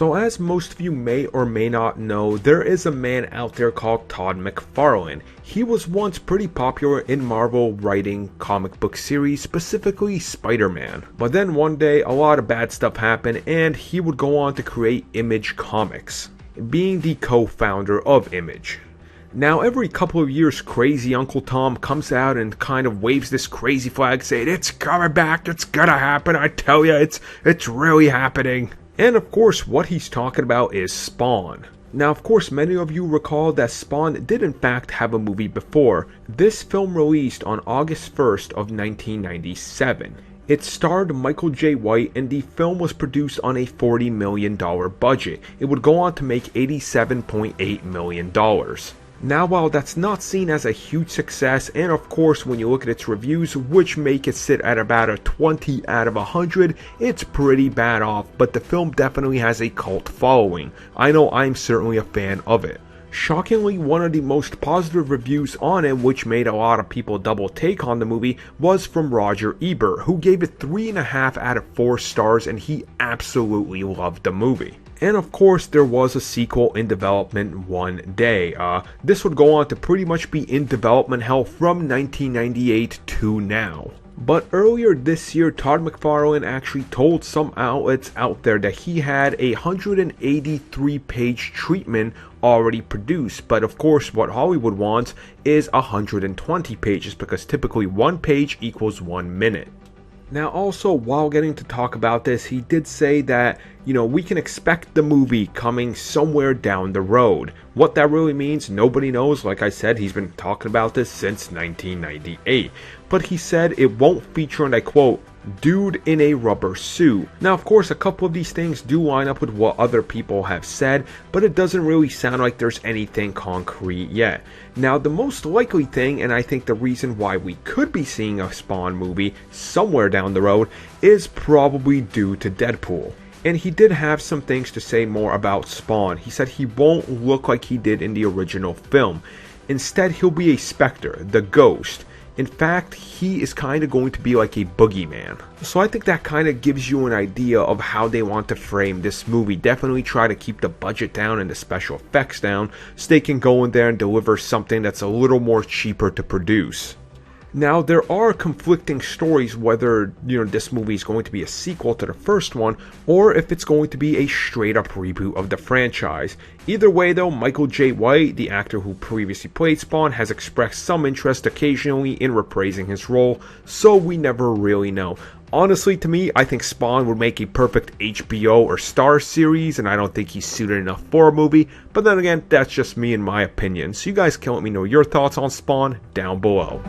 So as most of you may or may not know, there is a man out there called Todd McFarlane. He was once pretty popular in Marvel writing comic book series, specifically Spider-Man. But then one day a lot of bad stuff happened and he would go on to create Image Comics, being the co-founder of Image. Now every couple of years crazy Uncle Tom comes out and kind of waves this crazy flag saying, "It's coming back, it's gonna happen, I tell ya, it's really happening." And of course what he's talking about is Spawn. Now of course many of you recall that Spawn did in fact have a movie before. This film released on August 1st of 1997. It starred Michael J. White and the film was produced on a $40 million budget. It would go on to make $87.8 million. Now while that's not seen as a huge success, and of course when you look at its reviews, which make it sit at about a 20 out of 100, it's pretty bad off, but the film definitely has a cult following. I know I'm certainly a fan of it. Shockingly, one of the most positive reviews on it, which made a lot of people double take on the movie, was from Roger Ebert, who gave it 3.5 out of 4 stars and he absolutely loved the movie. And of course there was a sequel in development one day. This would go on to pretty much be in development hell from 1998 to now. But earlier this year, Todd McFarlane actually told some outlets out there that he had a 183-page treatment already produced. But of course what Hollywood wants is 120 pages because typically one page equals 1 minute. Now also, while getting to talk about this, he did say that, we can expect the movie coming somewhere down the road. What that really means, nobody knows. Like I said, he's been talking about this since 1998. But he said it won't feature, and I quote, "dude in a rubber suit." Now of course a couple of these things do line up with what other people have said, but it doesn't really sound like there's anything concrete yet. Now the most likely thing, and I think the reason why we could be seeing a Spawn movie somewhere down the road, is probably due to Deadpool. And he did have some things to say more about Spawn. He said he won't look like he did in the original film. Instead he'll be a specter, the ghost. In fact, he is kind of going to be like a boogeyman. So I think that kind of gives you an idea of how they want to frame this movie. Definitely try to keep the budget down and the special effects down so they can go in there and deliver something that's a little more cheaper to produce. Now there are conflicting stories whether this movie is going to be a sequel to the first one or if it's going to be a straight up reboot of the franchise. Either way though, Michael J. White, the actor who previously played Spawn, has expressed some interest occasionally in reprising his role, so we never really know. Honestly, to me, I think Spawn would make a perfect HBO or Star series, and I don't think he's suited enough for a movie, but then again, that's just me and my opinion. So you guys can let me know your thoughts on Spawn down below.